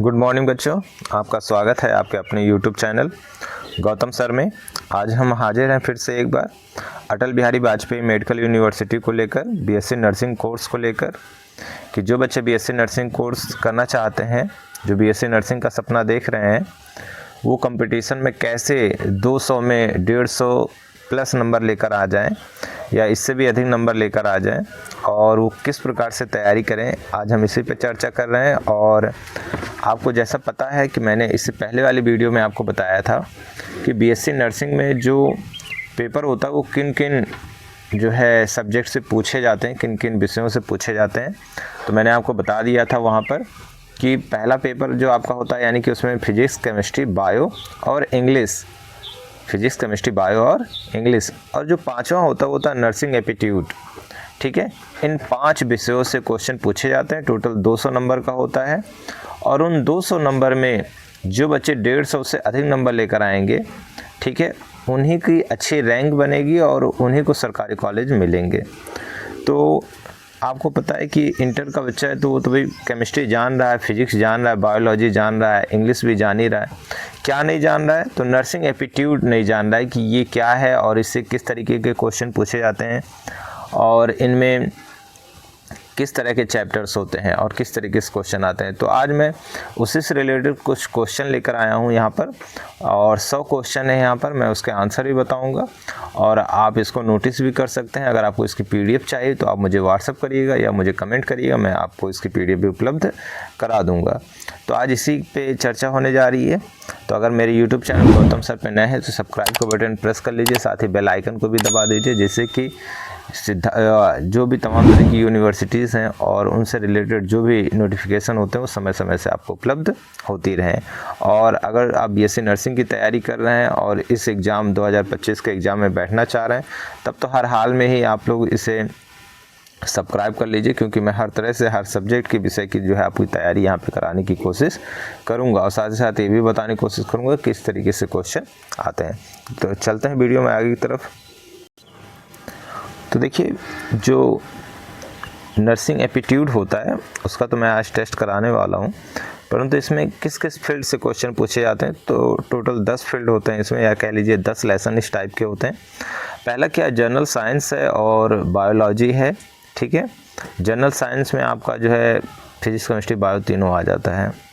Good morning बच्चों, आपका स्वागत है आपके अपने YouTube चैनल गौतम सर में। आज हम हाजिर हैं फिर से एक बार अटल बिहारी वाजपेयी मेडिकल यूनिवर्सिटी को लेकर बीएससी नर्सिंग कोर्स को लेकर कि जो बच्चे बीएससी नर्सिंग कोर्स करना चाहते हैं, जो बीएससी नर्सिंग का सपना देख रहे हैं, वो कंपटीशन में कैसे 200 में 150 प्लस नंबर लेकर आ जाएं या इससे भी अधिक नंबर लेकर आ जाएं और वो किस प्रकार से तैयारी करें, आज हम इसी पे चर्चा कर रहे हैं। और आपको जैसा पता है कि मैंने इससे पहले वाली वीडियो में आपको बताया था कि बीएससी नर्सिंग में जो पेपर होता है वो किन किन जो है सब्जेक्ट से पूछे जाते हैं, किन किन विषयों से पूछे जाते हैं। तो मैंने आपको बता दिया था वहाँ पर कि पहला पेपर जो आपका होता है, यानी कि उसमें फिजिक्स, केमिस्ट्री, बायो और इंग्लिश, फिजिक्स, केमिस्ट्री, बायो और इंग्लिश, और जो पांचवा होता है नर्सिंग एप्टीट्यूड। ठीक है, इन 5 विषयों से क्वेश्चन पूछे जाते हैं। टोटल 200 नंबर का होता है और उन 200 नंबर में जो बच्चे 150 से अधिक नंबर लेकर आएंगे, ठीक है, उन्हीं की अच्छी रैंक बनेगी और उन्हीं को सरकारी कॉलेज मिलेंगे। तो आपको पता है कि इंटर का बच्चा है तो वो तो भाई केमिस्ट्री जान रहा है, फिजिक्स जान रहा है, बायोलॉजी जान रहा है, इंग्लिश भी जान ही रहा है। क्या नहीं जान रहा है? तो नर्सिंग एप्टीट्यूड नहीं जान रहा है कि ये क्या है और इससे किस तरीके के क्वेश्चन पूछे जाते हैं और इनमें किस तरह के चैप्टर्स होते हैं और किस तरीके से क्वेश्चन आते हैं। तो आज मैं उसी से रिलेटेड कुछ क्वेश्चन लेकर आया हूँ यहाँ पर, और 100 क्वेश्चन है यहाँ पर। मैं उसके आंसर भी बताऊँगा और आप इसको नोटिस भी कर सकते हैं। अगर आपको इसकी PDF चाहिए तो आप मुझे व्हाट्सअप करिएगा या मुझे कमेंट करिएगा, मैं आपको इसकी PDF भी उपलब्ध करा दूँगा। तो आज इसी पे चर्चा होने जा रही है। तो अगर मेरे YouTube चैनल गौतम सर पे नए हैं तो सब्सक्राइब का बटन प्रेस कर लीजिए, साथ ही बेल आइकन को भी दबा दीजिए, जिससे कि जो भी तमाम तरह की यूनिवर्सिटीज़ हैं और उनसे रिलेटेड जो भी नोटिफिकेशन होते हैं वो समय समय से आपको उपलब्ध होती रहें। और अगर आप बीएससी नर्सिंग की तैयारी कर रहे हैं और इस एग्ज़ाम 2025 के एग्ज़ाम में बैठना चाह रहे हैं, तब तो हर हाल में ही आप लोग इसे सब्सक्राइब कर लीजिए, क्योंकि मैं हर तरह से हर सब्जेक्ट के विषय की जो है आपकी तैयारी यहाँ पे कराने की कोशिश करूँगा और साथ ही साथ ये भी बताने की कोशिश करूँगा किस तरीके से क्वेश्चन आते हैं। तो चलते हैं वीडियो में आगे की तरफ। तो देखिए, जो नर्सिंग एप्टीट्यूड होता है उसका तो मैं आज टेस्ट कराने वाला हूँ, परंतु इसमें किस किस फील्ड से क्वेश्चन पूछे जाते हैं तो टोटल 10 फील्ड होते हैं इसमें, या कह लीजिए 10 लेसन इस टाइप के होते हैं। पहला क्या, जनरल साइंस है और बायोलॉजी है। ठीक है, जनरल साइंस में आपका जो है फिजिक्स, केमिस्ट्री, बायो तीनों आ जाता है।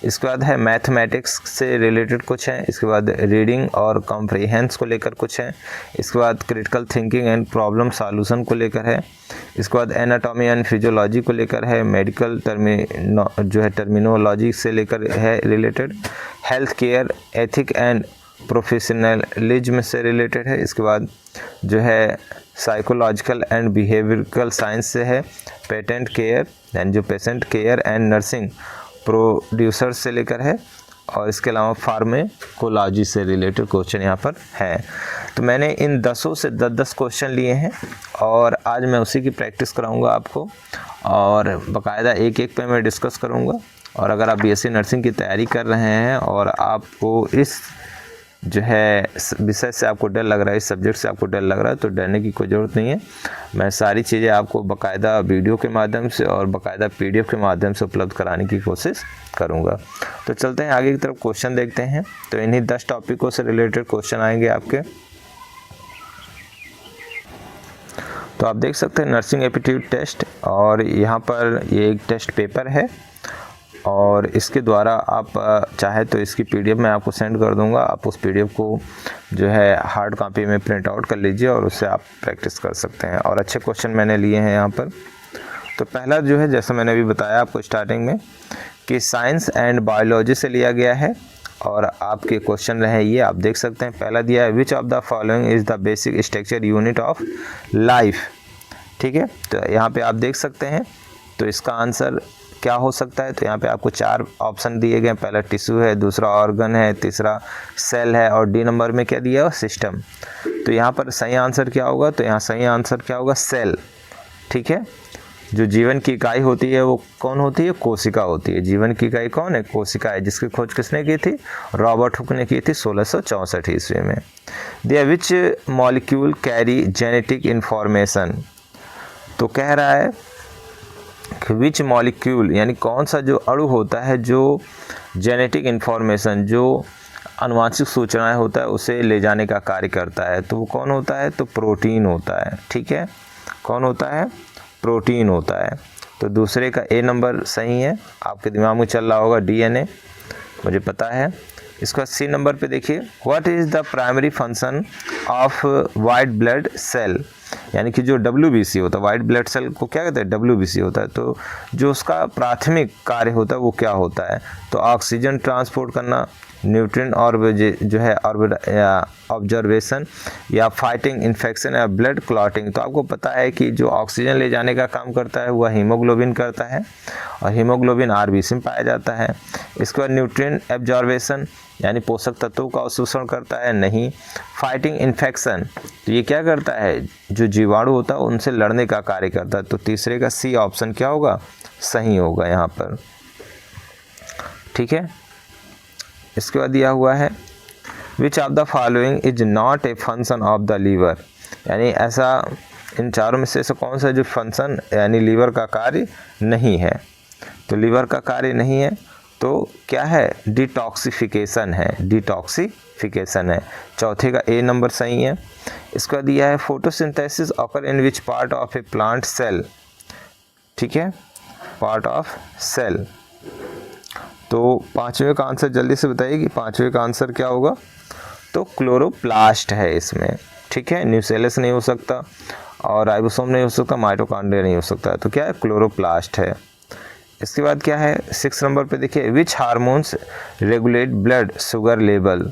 इसके बाद है मैथमेटिक्स से रिलेटेड कुछ है। इसके बाद रीडिंग और कॉम्प्रिहेंस को लेकर कुछ है। इसके बाद critical thinking and problem solution को लेकर है। इसके बाद एनाटॉमी एंड फिजियोलॉजी को लेकर है। मेडिकल टर्मिनोलॉजी से लेकर है related. Health care, ethic and professionalism से रिलेटेड है। इसके बाद जो है साइकोलॉजिकल एंड बिहेवियरल साइंस से है। पेटेंट केयर एंड जो patient care and nursing producer से लेकर है। और इसके अलावा फार्मेकोलॉजी से रिलेटेड क्वेश्चन यहाँ पर है। तो मैंने इन 10 से 10 क्वेश्चन लिए हैं और आज मैं उसी की प्रैक्टिस कराऊंगा आपको और बाकायदा एक एक पे मैं डिस्कस करूंगा। और अगर आप बीएससी नर्सिंग की तैयारी कर रहे हैं और आपको इस जो है विषय से आपको डर लग रहा है, इस सब्जेक्ट से आपको डर लग रहा है, तो डरने की कोई ज़रूरत नहीं है। मैं सारी चीज़ें आपको बाकायदा वीडियो के माध्यम से और बाकायदा PDF के माध्यम से उपलब्ध कराने की कोशिश करूंगा। तो चलते हैं आगे की तरफ, क्वेश्चन देखते हैं। तो इन्हीं 10 टॉपिकों से रिलेटेड क्वेश्चन आएंगे आपके। तो आप देख सकते हैं नर्सिंग एप्टीट्यूड टेस्ट, और यहाँ पर ये एक टेस्ट पेपर है और इसके द्वारा आप चाहे तो इसकी PDF मैं आपको सेंड कर दूंगा। आप उस PDF को जो है हार्ड कॉपी में प्रिंट आउट कर लीजिए और उससे आप प्रैक्टिस कर सकते हैं। और अच्छे क्वेश्चन मैंने लिए हैं यहाँ पर। तो पहला जो है, जैसा मैंने अभी बताया आपको स्टार्टिंग में, कि साइंस एंड बायोलॉजी से लिया गया है और आपके क्वेश्चन रहे ये, आप देख सकते हैं। पहला दिया है, which of the following is the basic structure unit of life. ठीक है, तो यहाँ पे आप देख सकते हैं। तो इसका आंसर क्या हो सकता है? तो यहाँ पे आपको 4 ऑप्शन दिए गए। पहला टिश्यू है, दूसरा ऑर्गन है, तीसरा सेल है और D नंबर में क्या दिया है? सिस्टम। तो यहाँ पर सही आंसर क्या होगा? तो यहाँ सही आंसर क्या होगा? सेल। ठीक है, जो जीवन की इकाई होती है वो कौन होती है? कोशिका होती है। जीवन की इकाई कौन है? कोशिका है, जिसकी खोज किसने की थी? रॉबर्ट हुक ने की थी 1664 ईस्वी में। दिया, which molecule carry genetic information. तो कह रहा है विच मॉलिक्यूल यानी कौन सा जो अणु होता है जो जेनेटिक इन्फॉर्मेशन, जो आनुवांशिक सूचनाएं होता है उसे ले जाने का कार्य करता है, तो वो कौन होता है? तो प्रोटीन होता है। ठीक है, कौन होता है? प्रोटीन होता है। तो दूसरे का ए नंबर सही है, आपके दिमाग में चल रहा होगा डीएनए, मुझे पता है। इसका सी नंबर पे देखिए, what is the primary function of white blood cell, यानी कि जो WBC होता है, वाइट ब्लड सेल को क्या कहते हैं? WBC होता है। तो जो उसका प्राथमिक कार्य होता है वो क्या होता है? तो ऑक्सीजन ट्रांसपोर्ट करना, न्यूट्रिएंट और जो है ऑब्जर्वेशन या फाइटिंग इन्फेक्शन या ब्लड क्लॉटिंग। तो आपको पता है कि जो ऑक्सीजन ले जाने का काम करता है वह हीमोग्लोबिन करता है, और हीमोग्लोबिन RBC में पाया जाता है। इसके बाद न्यूट्रिएंट एब्जॉर्वेशन यानी पोषक तत्वों का अवशोषण करता है, नहीं। फाइटिंग इन्फेक्शन, तो ये क्या करता है? जो जीवाणु होता है उनसे लड़ने का कार्य करता है। तो तीसरे का सी ऑप्शन क्या होगा? सही होगा यहाँ पर। ठीक है, इसके बाद दिया हुआ है which of the following is not a function of the liver, यानी ऐसा इन चारों में से ऐसा कौन सा जो फंक्शन यानी लीवर का कार्य नहीं है? तो लीवर का कार्य नहीं है तो क्या है? डिटॉक्सिफिकेशन है, डिटॉक्सिफिकेशन है। चौथे का ए नंबर सही है। इसका दिया है photosynthesis occur in which part of a plant cell. ठीक है, पार्ट ऑफ सेल। तो पांचवें का आंसर जल्दी से बताइए कि पांचवें का आंसर क्या होगा? तो क्लोरोप्लास्ट है इसमें। ठीक है, न्यूसेलस नहीं हो सकता और राइबोसोम नहीं हो सकता, माइटोकॉन्ड्रिया नहीं हो सकता, तो क्या है? क्लोरोप्लास्ट है। इसके बाद क्या है 6 नंबर पे देखिए, विच hormones regulate blood sugar level.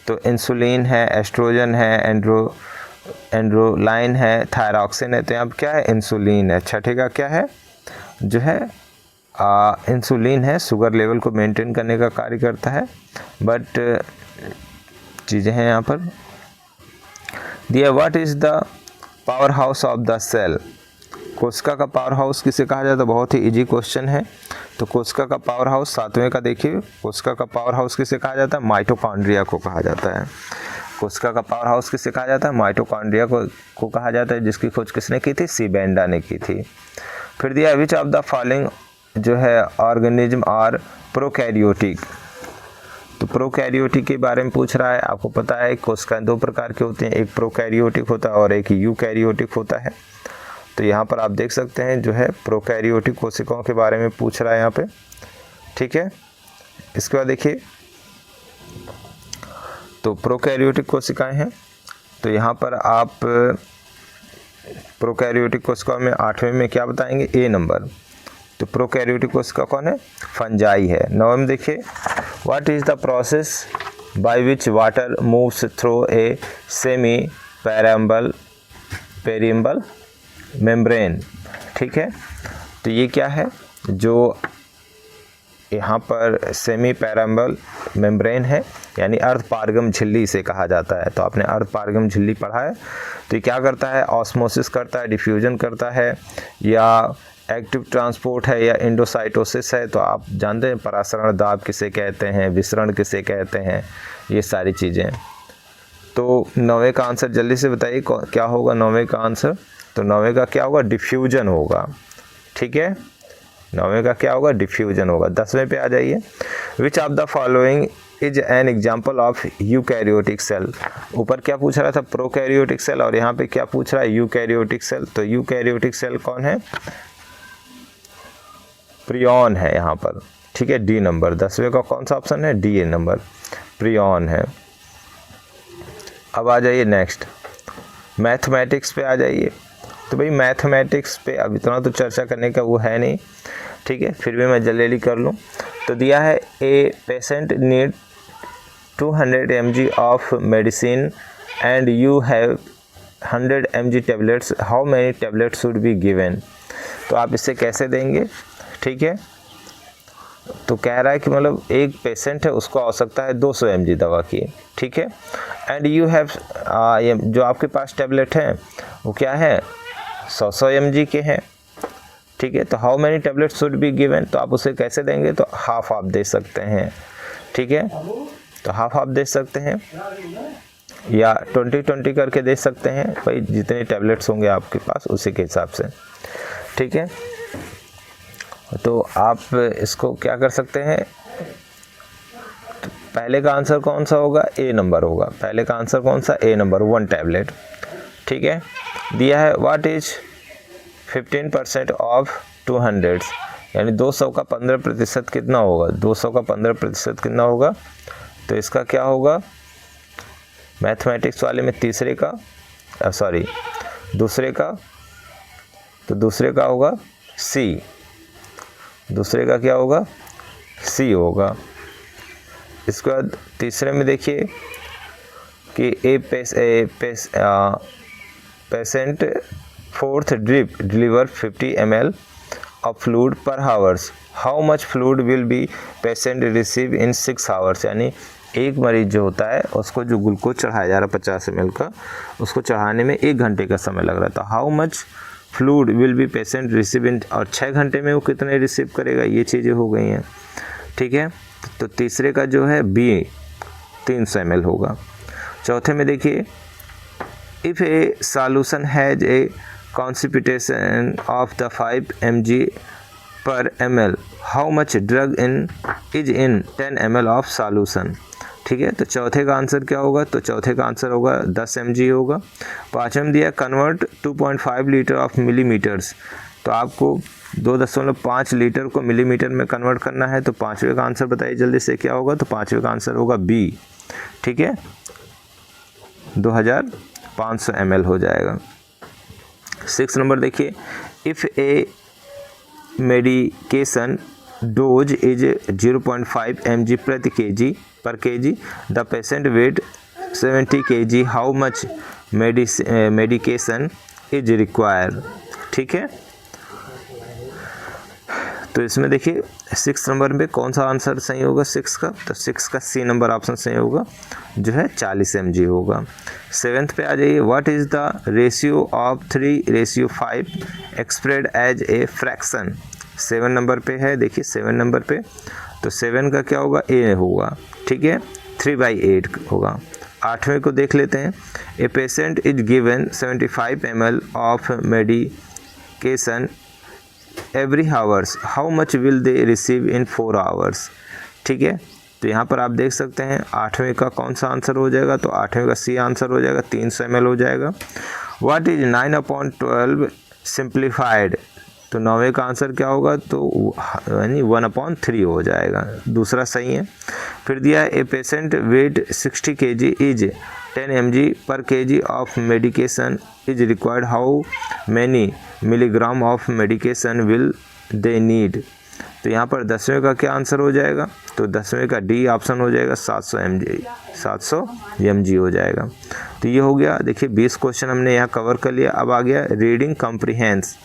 तो इंसुलिन है, एस्ट्रोजन है, एंड्रोलाइन है, थायरॉक्सिन है। तो यहाँ पर क्या है? इंसुलिन है। छठे का क्या है? जो है इंसुलिन है, शुगर लेवल को मेंटेन करने का कार्य करता है। बट चीज़ें हैं यहाँ पर दिया, what is the power house of the cell. कोशिका का पावर हाउस किसे कहा जाता है? बहुत ही इजी क्वेश्चन है। तो कोशिका का पावर हाउस 7वें का देखिए, कोशिका का पावर हाउस किसे कहा जाता है? माइटोकॉन्ड्रिया को कहा जाता है। कोशिका का पावर हाउस किसे कहा जाता है? माइटोकॉन्ड्रिया को कहा जाता है, जिसकी खोज किसने की थी? सी बेंडा ने की थी। फिर दिया विच ऑफ द फॉलोइंग जो है ऑर्गेनिज्म आर प्रोकैरियोटिक। तो प्रोकैरियोटिक के बारे में पूछ रहा है। आपको पता है कोशिकाएं 2 प्रकार के होते हैं, एक प्रोकैरियोटिक होता है और एक यूकैरियोटिक होता है। तो यहाँ पर आप देख सकते हैं जो है प्रोकैरियोटिक कोशिकाओं के बारे में पूछ रहा है यहाँ पे। ठीक है, इसके बाद देखिए, तो प्रोकैरियोटिक कोशिकाएं हैं। तो यहाँ पर आप प्रोकैरियोटिक कोशिकाओं में 8वें में क्या बताएंगे? ए नंबर। तो प्रोकैरियोटिक कोशिका कौन है? फंजाई है। 9वें में देखिए, what is the process by which water moves through a semi permeable membrane. ठीक है, तो ये क्या है? जो यहाँ पर सेमी पेरिम्बल मेम्ब्रेन है, यानी अर्धपारगम झिल्ली इसे कहा जाता है। तो आपने अर्धपारगम झिल्ली पढ़ा है। तो ये क्या करता है? ऑस्मोसिस करता है, डिफ्यूजन करता है, या एक्टिव ट्रांसपोर्ट है, या एंडोसाइटोसिस है। तो आप जानते हैं परासरण दाब किसे कहते हैं, विसरण किसे कहते हैं, ये सारी चीज़ें। तो 9वें का आंसर जल्दी से बताइए क्या होगा 9वें का आंसर? तो 9वें का क्या होगा? डिफ्यूजन होगा। ठीक है, 9वें का क्या होगा? डिफ्यूजन होगा। 10वें पे आ जाइए, which of the following is an example of eukaryotic cell. ऊपर क्या पूछ रहा था? प्रोकैरियोटिक सेल, और यहाँ पे क्या पूछ रहा है? Eukaryotic cell. तो यूकैरियोटिक सेल कौन है? प्रियॉन है यहाँ पर। ठीक है, डी नंबर। 10वें का कौन सा ऑप्शन है? डी नंबर, प्रियॉन है। अब आ जाइए नेक्स्ट, मैथमेटिक्स पे आ जाइए। तो भाई मैथमेटिक्स पे अब इतना तो चर्चा करने का वो है नहीं, ठीक है, फिर भी मैं जल्दी कर लूँ। तो दिया है a patient need 200 mg of medicine and you have 100 mg tablets, how many tablets should be given. तो आप इसे कैसे देंगे? ठीक है, तो कह रहा है कि मतलब एक पेशेंट है, उसको आवश्यकता है 200 mg दवा की। ठीक है, एंड यू हैव जो आपके पास टैबलेट हैं वो क्या है? 100 mg के हैं। ठीक है, तो how many tablets should be given, तो आप उसे कैसे देंगे? तो हाफ आप दे सकते हैं। ठीक है, तो हाफ आप दे सकते हैं, या 20-20 करके दे सकते हैं, भाई जितने टैबलेट्स होंगे आपके पास उसी के हिसाब से। ठीक है, तो आप इसको क्या कर सकते हैं, तो पहले का आंसर कौन सा होगा, ए नंबर होगा। पहले का आंसर कौन सा, ए नंबर, 1 टैबलेट। ठीक है, दिया है व्हाट इज 15% ऑफ 200, यानी 200 का 15% कितना होगा, 200 का 15% कितना होगा। तो इसका क्या होगा, मैथमेटिक्स वाले में तीसरे का दूसरे का, तो दूसरे का होगा सी, दूसरे का क्या होगा, सी होगा। इसके बाद तीसरे में देखिए कि patient fourth drip deliver 50 ml of fluid per hours, how much fluid will be patient receive in 6 hours, यानी एक मरीज जो होता है उसको जो ग्लूकोज चढ़ाया जा रहा है 50 ml का, उसको चढ़ाने में 1 घंटे का समय लग रहा था। How much fluid will be patient receive इन, और 6 घंटे में वो कितने रिसीव करेगा, ये चीज़ें हो गई हैं। ठीक है, तो तीसरे का जो है बी 300 ml होगा। चौथे में देखिए if A solution has a constipation of the 5 mg per ml, how much drug is in 10 ml of solution. ठीक है, तो चौथे का आंसर क्या होगा, तो चौथे का आंसर होगा 10 mg होगा। पाँचवें दिया कन्वर्ट 2.5 लीटर ऑफ मिलीमीटर्स, तो आपको 2.5 लीटर को मिलीमीटर में कन्वर्ट करना है। तो पाँचवें का आंसर बताइए जल्दी से क्या होगा, तो पाँचवें का आंसर होगा बी। ठीक है, 2500 ml हो जाएगा। 6 नंबर देखिए if a medication dose is 0.5 mg प्रति kg the patient weight 70 kg, how much medication is require. ठीक है, तो इसमें देखिए 6 नंबर में कौन सा आंसर सही होगा 6 का, तो 6 का सी नंबर ऑप्शन सही होगा, जो है 40 mg होगा। 7th पे आ जाइए what is the ratio of 3:5 expressed as a fraction. 7 number पे है, देखिए 7 नंबर पे, तो 7 का क्या होगा, ए होगा। ठीक है, 3/8 होगा। 8वें को देख लेते हैं, ए patient is given 75 ml of medication every hours, how much will they receive in 4 hours. ठीक है, तो यहाँ पर आप देख सकते हैं 8वें का कौन सा आंसर हो जाएगा, तो 8वें का सी आंसर हो जाएगा, 300 ml हो जाएगा। व्हाट इज 9/12 सिंप्लीफाइड, तो 9वें का आंसर क्या होगा, तो यानी 1/3 हो जाएगा, दूसरा सही है। फिर दिया a patient weight 60 kg is 10 mg per kg of medication is required, how many milligram of medication will they need. तो यहाँ पर 10वें का क्या आंसर हो जाएगा, तो 10वें का डी ऑप्शन हो जाएगा, 700 mg हो जाएगा। तो ये हो गया, देखिए 20 क्वेश्चन हमने यहाँ कवर कर लिया। अब आ गया रीडिंग कॉम्प्रिहेंस,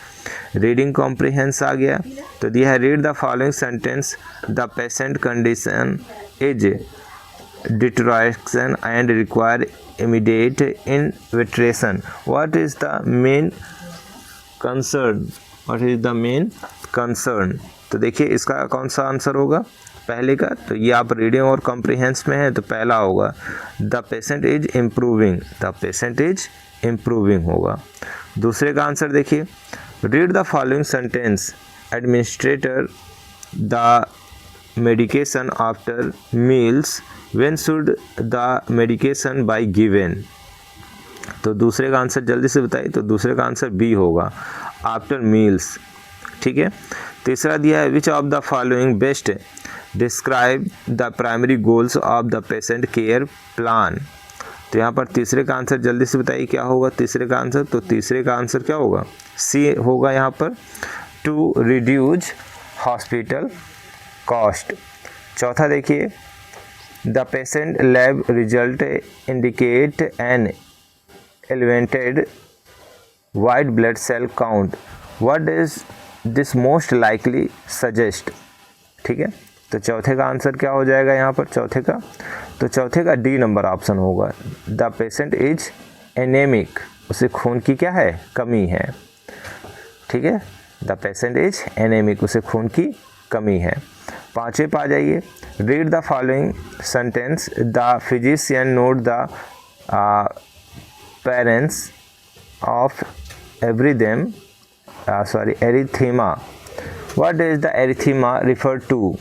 रीडिंग कॉम्प्रिहेंस आ गया। तो दिया है read the following sentence, the patient condition is deterioration and require immediate intervention, what is the main concern, what is the main concern. तो देखिए इसका कौन सा आंसर होगा पहले का, तो ये आप रीडिंग और कॉम्प्रिहेंस में है, तो पहला होगा the patient is improving, the patient is improving होगा। दूसरे का आंसर देखिए read the following sentence, administrator the medication after meals, when should the medication bye given. तो दूसरे का आंसर जल्दी से बताइए, तो दूसरे का आंसर बी होगा, आफ्टर मील्स। ठीक है, तीसरा दिया है which of the following best describe the primary goals of the patient care plan. तो यहाँ पर तीसरे का आंसर जल्दी से बताइए क्या होगा तीसरे का आंसर, तो तीसरे का आंसर क्या होगा, सी होगा यहाँ पर, टू रिड्यूस हॉस्पिटल कॉस्ट। चौथा देखिए the patient lab result indicate N elevated white blood cell count, what does this most likely suggest। ठीक है, तो चौथे का आंसर क्या हो जाएगा यहाँ पर, चौथे का, तो चौथे का डी नंबर ऑप्शन होगा, द पेशेंट इज एनेमिक, उसे खून की क्या है, कमी है। ठीक है, द पेशेंट इज एनेमिक, उसे खून की कमी है। पाँचवें पे आ जाइए read the following sentence, the physician note the parents of erythema, what is the erythema refer to.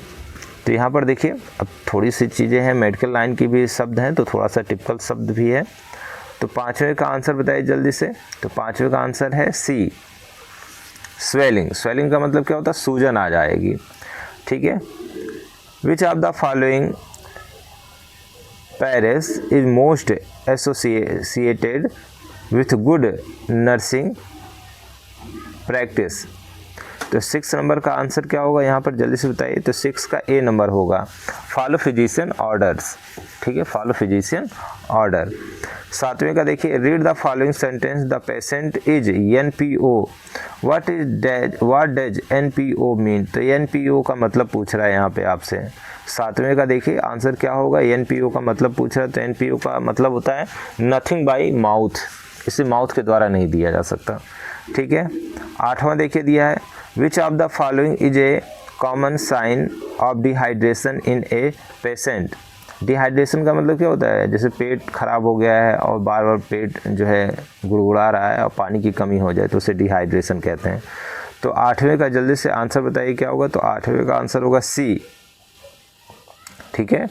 तो यहाँ पर देखिए अब थोड़ी सी चीज़ें हैं, मेडिकल लाइन की भी शब्द हैं तो थोड़ा सा टिपिकल शब्द भी है। तो पाँचवें का आंसर बताइए जल्दी से। तो पाँचवें का आंसर है सी, स्वेलिंग। स्वेलिंग का मतलब क्या होता है, सूजन आ जाएगी। ठीक है। Which of the following Paris is most associated with good nursing practice. तो 6 नंबर का आंसर क्या होगा यहाँ पर जल्दी से बताइए। तो 6 का ए नंबर होगा, फॉलो फिजिशियन ऑर्डर्स। ठीक है, फॉलो फिजिशियन ऑर्डर। 7वें का देखिए, read the following sentence, the patient is NPO, what does NPO mean. तो NPO का मतलब पूछ रहा है यहाँ पे आपसे। 7वें का देखिए आंसर क्या होगा, NPO का मतलब पूछ रहा है। तो NPO का मतलब होता है नथिंग बाई माउथ, इसे माउथ के द्वारा नहीं दिया जा सकता। ठीक है। 8वां देखिए दिया है, which of the following is a common sign of dehydration in a patient. Dehydration का मतलब क्या होता है, जैसे पेट खराब हो गया है और बार बार पेट जो है गुड़गुड़ा रहा है और पानी की कमी हो जाए तो उसे डिहाइड्रेशन कहते हैं। तो 8वें का जल्दी से आंसर बताइए क्या होगा। तो 8वें का आंसर होगा सी। ठीक है,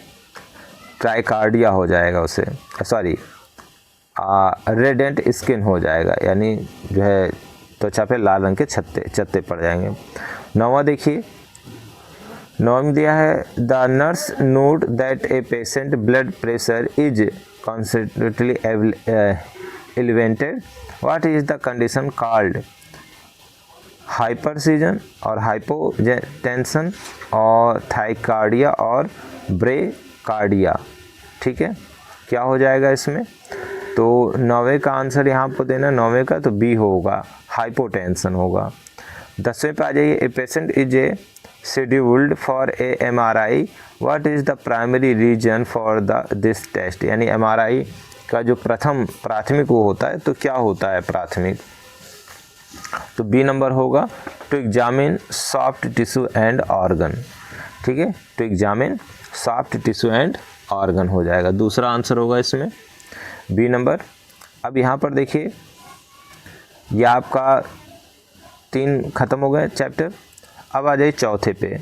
ट्राइकार्डिया हो जाएगा उसे, सॉरी रेडेंट स्किन हो जाएगा, यानी जो है त्वचा पे लाल रंग के चत्ते पड़ जाएंगे। 9वां देखिए, 9 में दिया है, the nurse note that a patient blood pressure is constantly elevated, what is the condition called. Hypertension और हाइपोटेंशन और थाइकार्डिया और ब्रेकार्डिया। ठीक है, क्या हो जाएगा इसमें। तो 9वें का आंसर यहाँ पर देना, 9वें का तो बी होगा, हाइपोटेंशन होगा। 10वें पे आ जाइए, a patient is a scheduled for a MRI, what is the primary reason for this test. यानी MRI का जो प्राथमिक वो होता है, तो क्या होता है प्राथमिक। तो बी नंबर होगा, to examine soft tissue and organ. ठीक है, to examine soft tissue and organ हो जाएगा, दूसरा आंसर होगा इसमें बी नंबर। अब यहाँ पर देखिए, यह आपका 3 खत्म हो गए चैप्टर। अब आ जाइए चौथे पे।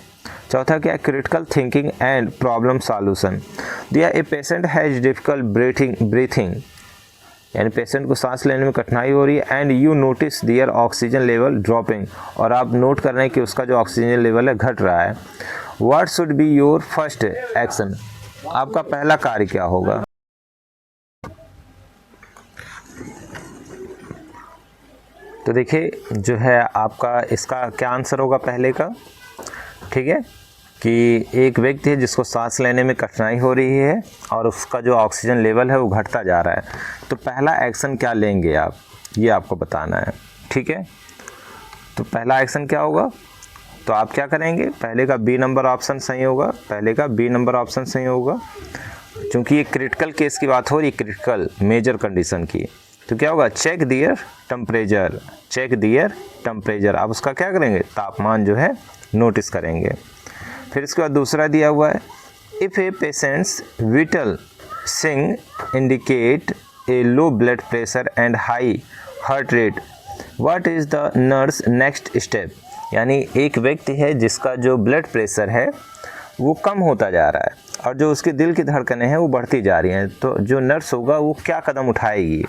चौथा क्या है, critical thinking and problem solution. दिया, a patient has difficult breathing, यानी पेशेंट को सांस लेने में कठिनाई हो रही है, and you notice their oxygen level dropping, और आप नोट कर रहे हैं कि उसका जो ऑक्सीजन लेवल है घट रहा है। What should be your first action, आपका पहला कार्य क्या होगा। तो देखिए जो है आपका इसका क्या आंसर होगा पहले का। ठीक है, कि एक व्यक्ति है जिसको सांस लेने में कठिनाई हो रही है और उसका जो ऑक्सीजन लेवल है वो घटता जा रहा है, तो पहला एक्शन क्या लेंगे आप, ये आपको बताना है। ठीक है, तो पहला एक्शन क्या होगा, तो आप क्या करेंगे, पहले का बी नंबर ऑप्शन सही होगा, पहले का बी नंबर ऑप्शन सही होगा, क्योंकि ये क्रिटिकल केस की बात हो रही है, क्रिटिकल मेजर कंडीशन की। तो क्या होगा, चेक दियर टेम्परेचर, चेक दियर टेम्परेचर, आप उसका क्या करेंगे, तापमान जो है नोटिस करेंगे। फिर इसके बाद दूसरा दिया हुआ है, इफ़ ए पेशेंट्स विटल सिंग indicate a low blood pressure and high heart rate, what is the nurse next step. यानी एक व्यक्ति है जिसका जो ब्लड प्रेशर है वो कम होता जा रहा है और जो उसके दिल की धड़कनें हैं वो बढ़ती जा रही हैं, तो जो नर्स होगा वो क्या कदम उठाएगी,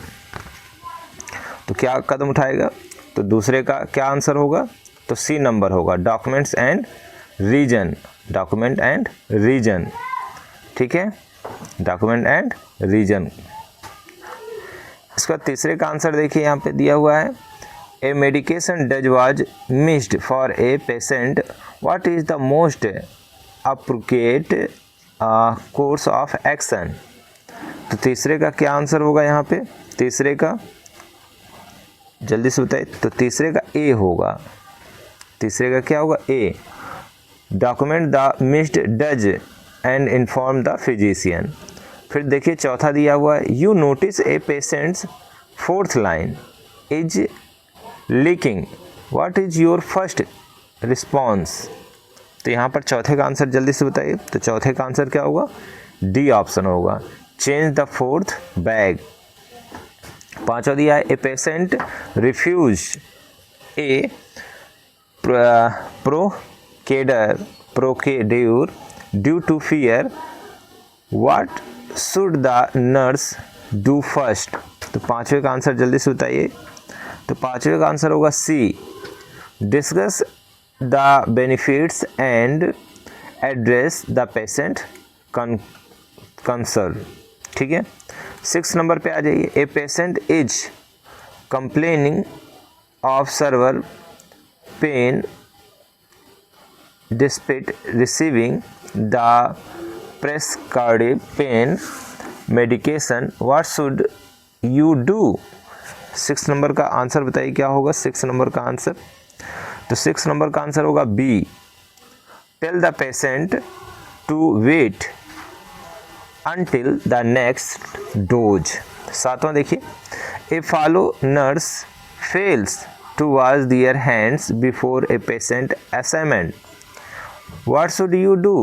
तो क्या कदम उठाएगा। तो दूसरे का क्या आंसर होगा, तो सी नंबर होगा, documents and reason, document and reason. ठीक है, डॉक्यूमेंट एंड रीजन। इसका तीसरे का आंसर देखिए यहाँ पे दिया हुआ है, a medication dose was missed for a patient, what is the most appropriate course of action. तो तीसरे का क्या आंसर होगा यहाँ पे, तीसरे का जल्दी से बताइए। तो तीसरे का ए होगा, तीसरे का क्या होगा, a, document the missed dose and inform the physician. फिर देखिए चौथा दिया हुआ है, you notice a patient's fourth line is leaking, what is your first response. तो यहाँ पर चौथे का आंसर जल्दी से बताइए। तो चौथे का आंसर क्या होगा, डी ऑप्शन होगा, चेंज द फोर्थ बैग। पांचवा दिया है, a patient refuse a procedure due to fear. What should the nurse do first? तो पांचवे का आंसर जल्दी से बताइए। तो पांचवे का आंसर होगा C, discuss the benefits and address the patient concern. ठीक है, 6 नंबर पे आ जाइए। A patient is complaining of severe pain despite receiving the prescribed pain medication, what should you do? 6 number का आंसर बताइए क्या होगा 6 नंबर का आंसर। तो 6 नंबर का आंसर होगा B, tell the patient to wait until the next dose। 7वां देखिए, a fellow nurse fails to wash their hands before a patient assignment, what should you do?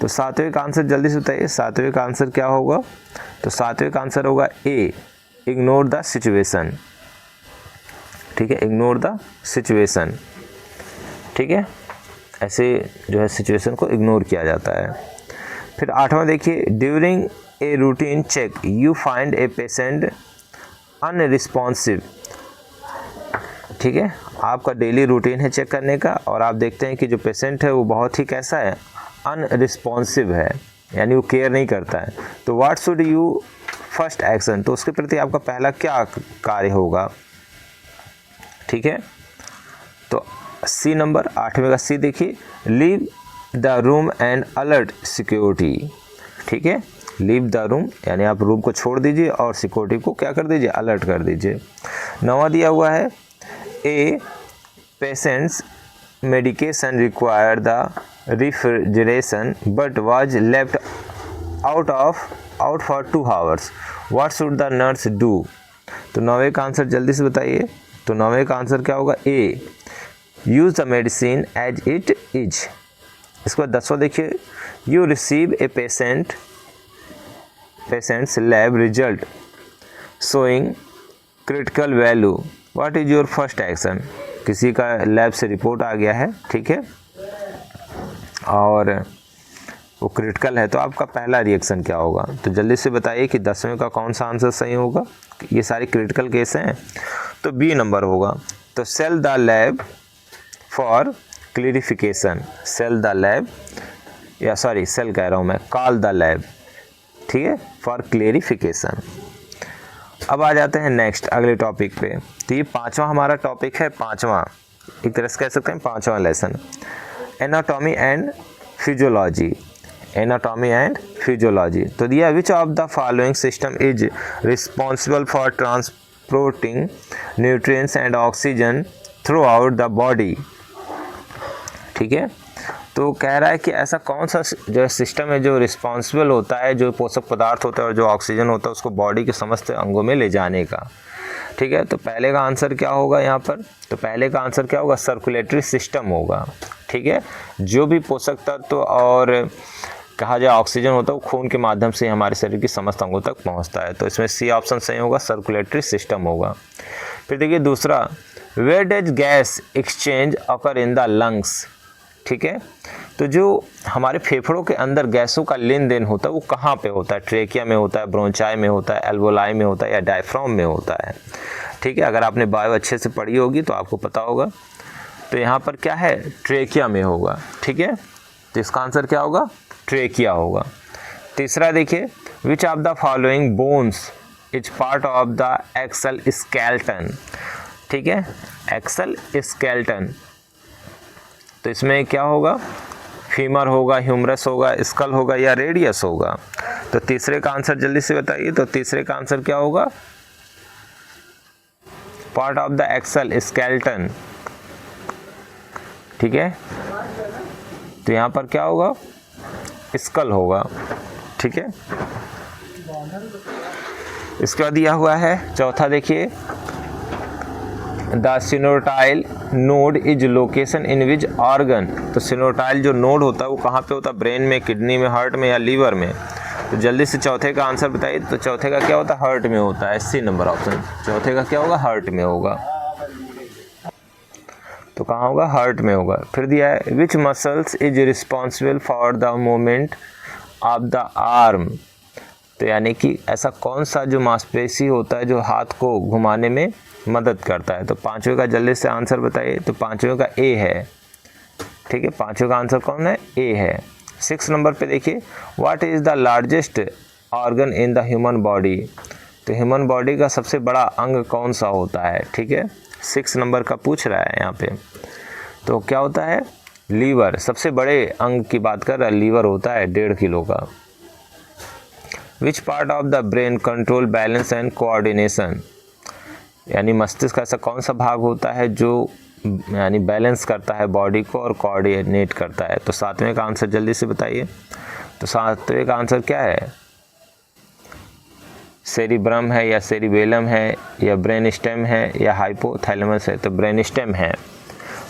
तो 7वें का आंसर जल्दी से बताइए, 7वें का आंसर क्या होगा? तो 7वें का आंसर होगा ए, इग्नोर द सिचुएशन। ठीक है, इग्नोर द सिचुएशन। ठीक है, ऐसे जो है सिचुएशन को इग्नोर किया जाता है। फिर 8वां देखिए, during a routine check you find a patient unresponsive. ठीक है, आपका डेली रूटीन है चेक करने का और आप देखते हैं कि जो पेशेंट है वो बहुत ही कैसा है, अनरिस्पॉन्सिव है, यानी वो केयर नहीं करता है। तो what should you first action, तो उसके प्रति आपका पहला क्या कार्य होगा? ठीक है, तो सी नंबर 8वें का सी देखिए, leave the room and alert security. ठीक है, लीव द रूम यानी आप रूम को छोड़ दीजिए और सिक्योरिटी को क्या कर दीजिए, अलर्ट कर दीजिए। 9वां दिया हुआ है, a patient's medication require the refrigeration but was left out for 2 hours, what should the nurse do? तो 9वें का आंसर जल्दी से बताइए। तो 9वें का आंसर क्या होगा, a, use the medicine as it is. इसके बाद 10वां देखिए, you receive a patient's lab result showing critical value, what is your first action? किसी का लैब से रिपोर्ट आ गया है, ठीक है, और वो क्रिटिकल है, तो आपका पहला रिएक्शन क्या होगा? तो जल्दी से बताइए कि 10वें का कौन सा आंसर सही होगा। ये सारे क्रिटिकल केस हैं, तो बी नंबर होगा। तो sell the lab for clarification, sell the lab, या सॉरी सेल कह रहा हूँ मैं, कॉल द लैब, ठीक है, फॉर क्लियरिफिकेशन। अब आ जाते हैं नेक्स्ट अगले टॉपिक पे। तो ये 5वां हमारा टॉपिक है, 5वां एक तरह से कह सकते हैं 5वां lesson, anatomy and physiology. Anatomy and physiology. तो दिया, which of the following system is responsible for transporting nutrients and oxygen throughout the body. ठीक है, तो कह रहा है कि ऐसा कौन सा जो सिस्टम है जो रिस्पॉन्सिबल होता है, जो पोषक पदार्थ होता है और जो ऑक्सीजन होता है उसको बॉडी के समस्त अंगों में ले जाने का। ठीक है, तो पहले का आंसर क्या होगा यहाँ पर? तो पहले का आंसर क्या होगा? सर्कुलेटरी सिस्टम होगा। ठीक है, जो भी पोषक तत्व और कहा जाए ऑक्सीजन होता है वो खून के माध्यम से हमारे शरीर की समस्त अंगों तक पहुँचता है। तो इसमें सी ऑप्शन सही होगा, सर्कुलेटरी सिस्टम होगा। फिर देखिए दूसरा, where does gas exchange occur in the lungs. ठीक है, तो जो हमारे फेफड़ों के अंदर गैसों का लेन देन होता है वो कहाँ पे होता है? ट्रेकिया में होता है, ब्रोंचाई में होता है, एल्वोलाई में होता है, या डायफ्राम में होता है। ठीक है, अगर आपने बायो अच्छे से पढ़ी होगी तो आपको पता होगा। तो यहाँ पर क्या है? ट्रेकिया में होगा। ठीक है, तो इसका आंसर क्या होगा? ट्रेकिया होगा। तीसरा देखिए, which of the following bones is part of the axial skeleton. ठीक है, एक्सल स्केलेटन, तो इसमें क्या होगा? फीमर होगा, ह्यूमरस होगा, स्कल होगा, या रेडियस होगा। तो तीसरे का आंसर जल्दी से बताइए। तो तीसरे का आंसर क्या होगा? Part of the axial skeleton. ठीक है, तो यहाँ पर क्या होगा? स्कल होगा। ठीक है, इसके बाद दिया हुआ है चौथा, देखिए, the sinoatrial node is location in which organ. तो सिनोटाइल जो नोड होता है वो कहाँ पे होता है? ब्रेन में, किडनी में, हार्ट में, या लीवर में। तो जल्दी से चौथे का आंसर बताइए। तो चौथे का क्या होता है? हार्ट में होता है। सी नंबर ऑप्शन, चौथे का क्या होगा? हार्ट में होगा। तो कहाँ होगा, हार्ट में होगा। फिर दिया है which muscles is responsible for the movement of the arm, तो यानी कि ऐसा कौन सा जो मांसपेशी होता है जो हाथ को घुमाने में मदद करता है। तो पांचवें का जल्दी से आंसर बताइए। तो पांचवें का ए है, ठीक है, पांचवें का आंसर कौन है, ए है। 6 नंबर पे देखिए what is the largest organ in the human body, तो ह्यूमन बॉडी का सबसे बड़ा अंग कौन सा होता है, ठीक है, 6 नंबर का पूछ रहा है यहाँ पे। तो क्या होता है, लीवर, सबसे बड़े अंग की बात कर रहा है, लीवर होता है 1.5 किलो का। विच part of the brain control balance and coordination, यानी मस्तिष्क का ऐसा कौन सा भाग होता है जो यानी बैलेंस करता है बॉडी को और कोऑर्डिनेट करता है। तो 7वें का आंसर जल्दी से बताइए। तो 7वें का आंसर क्या है, सेरिब्रम है या सेरिबेलम है या ब्रेन स्टेम है या हाइपोथैलेमस है, तो ब्रेन स्टेम है,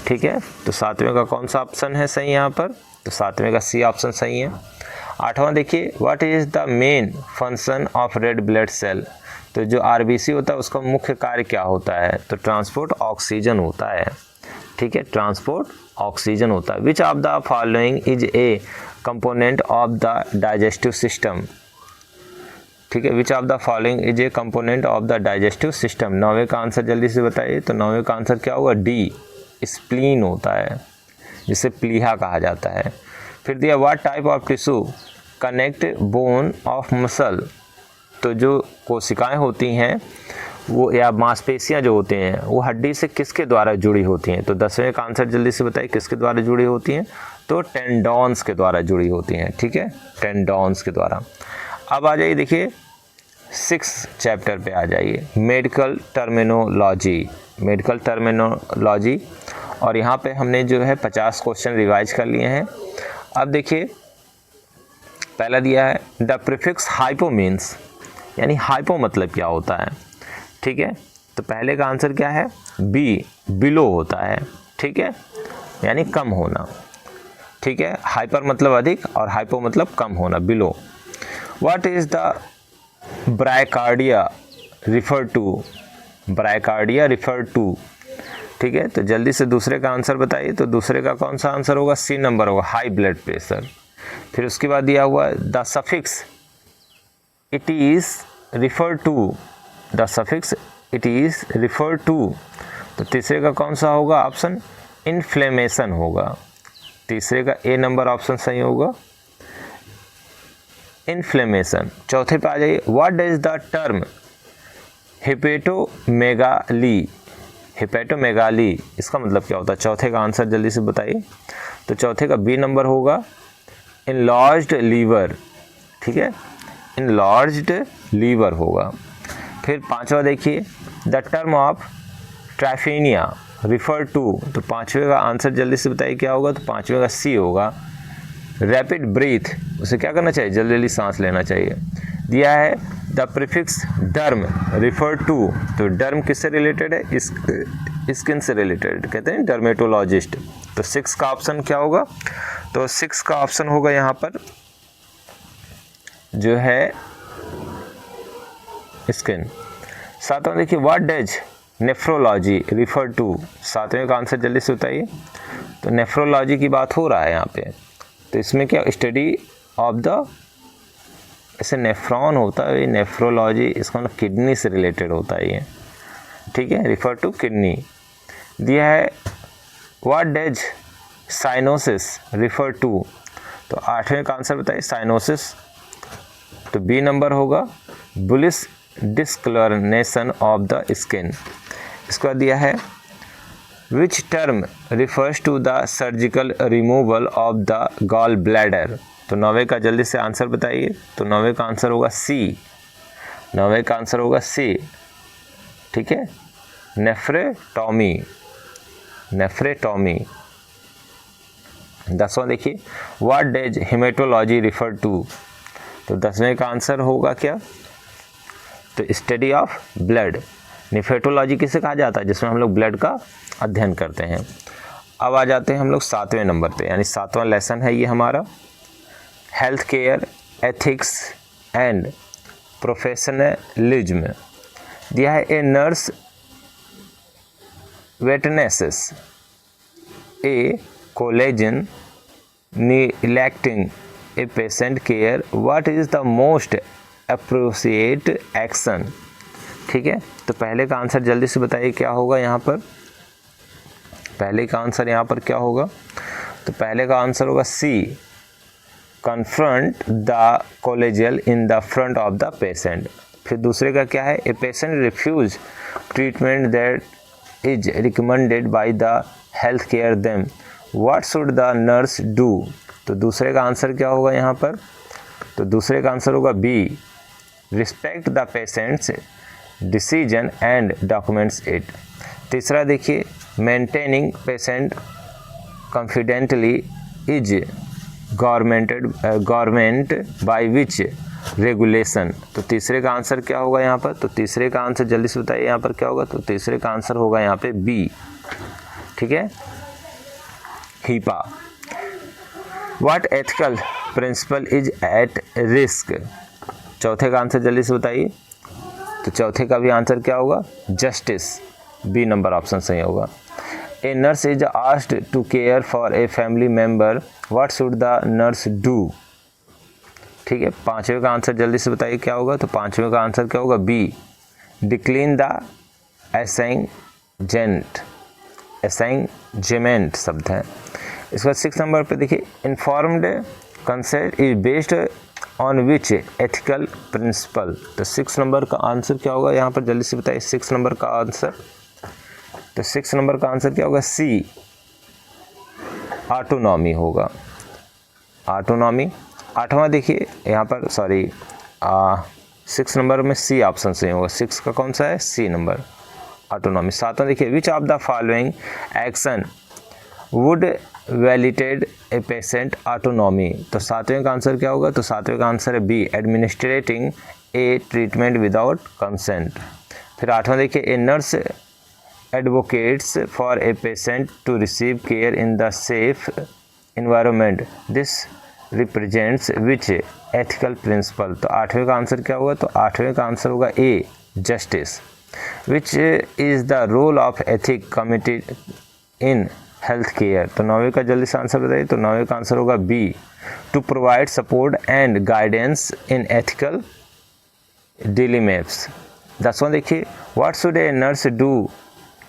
ठीक है। तो 7वें का कौन सा ऑप्शन है सही यहाँ पर, तो 7वें का सी ऑप्शन सही है। 8वां देखिए what is the main function of red blood cell, तो जो आरबीसी होता है उसका मुख्य कार्य क्या होता है, तो ट्रांसपोर्ट ऑक्सीजन होता है, ठीक है, ट्रांसपोर्ट ऑक्सीजन होता है। Which of the following is a component of the digestive system, ठीक है, which of the following is a component of the digestive system. 9वें का आंसर जल्दी से बताइए। तो 9वें का आंसर क्या होगा, डी, स्प्लीन होता है, जिसे प्लीहा कहा जाता है। फिर दिया what type of tissue connect bone of muscle, तो जो कोशिकाएं होती हैं वो या मांसपेशियां जो होते हैं वो हड्डी से किसके द्वारा जुड़ी होती हैं। तो 10वें का आंसर जल्दी से बताइए, किसके द्वारा जुड़ी होती हैं, तो टेंडॉन्स के द्वारा जुड़ी होती हैं, ठीक है, टेंडॉन्स के द्वारा। अब आ जाइए देखिए 6 चैप्टर पे आ जाइए, मेडिकल टर्मिनोलॉजी, मेडिकल टर्मिनोलॉजी, और यहाँ पे हमने जो है 50 क्वेश्चन रिवाइज कर लिए हैं। अब देखिए पहला दिया है द प्रीफिक्स हाइपो मीन्स, यानी हाइपो मतलब क्या होता है, ठीक है। तो पहले का आंसर क्या है, बी, बिलो होता है, ठीक है, यानी कम होना, ठीक है। हाइपर मतलब अधिक और हाइपो मतलब कम होना, below. What is the bradycardia refer to, bradycardia refer to, ठीक है। तो जल्दी से दूसरे का आंसर बताइए। तो दूसरे का कौन सा आंसर होगा, सी नंबर होगा, हाई ब्लड प्रेशर। फिर उसके बाद दिया हुआ the suffix it is refer to, the suffix it is refer to, तो तीसरे का कौन सा होगा ऑप्शन, इन्फ्लेमेशन होगा, तीसरे का ए नंबर ऑप्शन सही होगा, इन्फ्लेमेशन। चौथे पे आ जाइए what is the term hepatomegaly, hepatomegaly इसका मतलब क्या होता है, चौथे का आंसर जल्दी से बताइए। तो चौथे का बी नंबर होगा, इनलार्ज्ड लीवर, ठीक है, इनलार्ज्ड लीवर होगा। फिर 5वां देखिए द टर्म ऑफ ट्राइफेनिया रिफर टू, तो 5वें का आंसर जल्दी से बताइए क्या होगा। तो 5वें का सी होगा, रैपिड ब्रीथ, उसे क्या करना चाहिए, जल्दी जल्दी सांस लेना चाहिए। दिया है the prefix derm refer to, तो डर्म किससे रिलेटेड है, स्किन से रिलेटेड, कहते हैं डर्मेटोलॉजिस्ट। तो 6 का ऑप्शन क्या होगा, तो 6 का ऑप्शन होगा यहाँ पर जो है स्किन। 7वां देखिए what does nephrology refer to, 7वें का आंसर जल्दी से बताइए। तो नेफ्रोलॉजी की बात हो रहा है यहाँ पे, तो इसमें क्या, स्टडी ऑफ द, ऐसे नेफ्रॉन होता है, नेफ्रोलॉजी इसका मतलब किडनी से रिलेटेड होता है ये, ठीक है, रिफर टू किडनी। दिया है what does cyanosis refer to, तो 8वें का आंसर बताइए, साइनोसिस, तो बी नंबर होगा, bluish discoloration of the skin. इसके बाद दिया है which term refers to the surgical removal of the gall bladder, तो 9वें का जल्दी से आंसर बताइए। तो 9वें का आंसर होगा सी, 9वें का आंसर होगा सी, ठीक है, नेफ्रेटॉमी, नेफ्रेटॉमी। 10वां देखिए what does haematology refer to, तो 10वें का आंसर होगा क्या, तो स्टडी ऑफ ब्लड। नेफ्रेटोलॉजी किसे कहा जाता है, जिसमें हम लोग ब्लड का अध्ययन करते हैं। अब आ जाते हैं हम लोग 7वें नंबर पे, यानी 7वां लेसन है ये हमारा, health care ethics and professionalism. दिया है a nurse witnesses a colleague neglecting a patient care, what is the most appropriate action? ठीक है, तो पहले का आंसर जल्दी से बताइए क्या होगा यहाँ पर। पहले का आंसर यहाँ पर क्या होगा, तो पहले का आंसर होगा C, confront the colleague in the front of the patient. फिर दूसरे का क्या है, a patient refuse treatment that is recommended by the health care team, what should the nurse do. तो दूसरे का आंसर क्या होगा यहाँ पर, तो दूसरे का आंसर होगा B, respect the patient's decision and documents it. तीसरा देखिए, maintaining patient confidently is government by which regulation. तो तीसरे का आंसर क्या होगा यहाँ पर, तो तीसरे का आंसर जल्दी से बताइए यहाँ पर क्या होगा, तो तीसरे का आंसर होगा यहाँ पे बी, ठीक है, HIPAA। What ethical principle is at risk? चौथे का आंसर जल्दी से बताइए, तो चौथे का भी आंसर क्या होगा, जस्टिस, बी नंबर ऑप्शन सही होगा। A nurse is asked to care for a family member, what should the nurse do. ठीक है, पांचवें का आंसर जल्दी से बताइए क्या होगा, तो पांचवें का आंसर क्या होगा, बी, डिक्लीन द असाइनमेंट शब्द है। इसके बाद 6 नंबर पे देखिए, informed consent is based on which ethical principle. तो 6 नंबर का आंसर क्या होगा यहाँ पर, जल्दी से बताइए 6 नंबर का आंसर। तो 6 नंबर का आंसर क्या होगा, सी, ऑटोनॉमी होगा, ऑटोनॉमी। 8वां देखिए यहाँ पर, सॉरी 6 नंबर में सी ऑप्शन सही होगा, 6 का कौन सा है, सी नंबर, ऑटोनॉमी। 7वां देखिए, which of the following action would validate a patient autonomy. तो 7वें का आंसर क्या होगा, तो 7वें का आंसर है B, administrating a treatment without consent. फिर 8वां देखिए, a nurse advocates for a patient to receive care in the safe environment, this represents which ethical principle. तो 8वें का आंसर क्या होगा, तो 8वें का आंसर होगा A, justice. Which is the role of ethic committee in health care. तो 9वें का जल्दी से आंसर बताइए, तो 9वें का आंसर होगा B, to provide support and guidance in ethical dilemmas. 10वां देखिए, what should a nurse do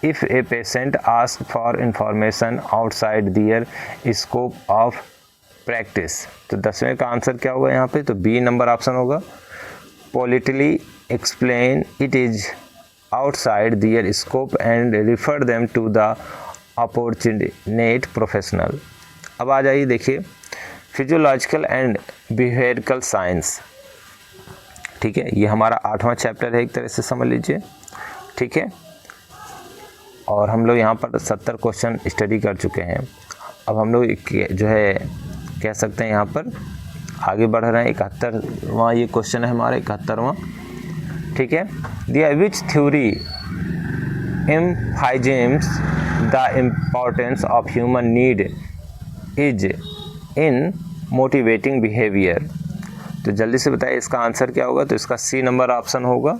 if a patient ask for information outside their scope of practice. तो 10वें का आंसर क्या होगा यहाँ पे, तो बी नंबर ऑप्शन होगा, politely explain it is outside their scope and refer them to the appropriate professional. अब आ जाइए देखिए, फिजियोलॉजिकल एंड बिहेवियरल साइंस। ठीक है, ये हमारा 8वां चैप्टर है, एक तरह से समझ लीजिए, ठीक है। और हम लोग यहाँ पर 70 क्वेश्चन स्टडी कर चुके हैं। अब हम लोग जो है कह सकते हैं यहाँ पर आगे बढ़ रहे हैं। 71वां ये क्वेश्चन है हमारा, 71वां, ठीक है। दिया, विच theory emphasizes the importance of human need is in motivating behavior। तो जल्दी से बताइए इसका आंसर क्या होगा, तो इसका सी नंबर ऑप्शन होगा,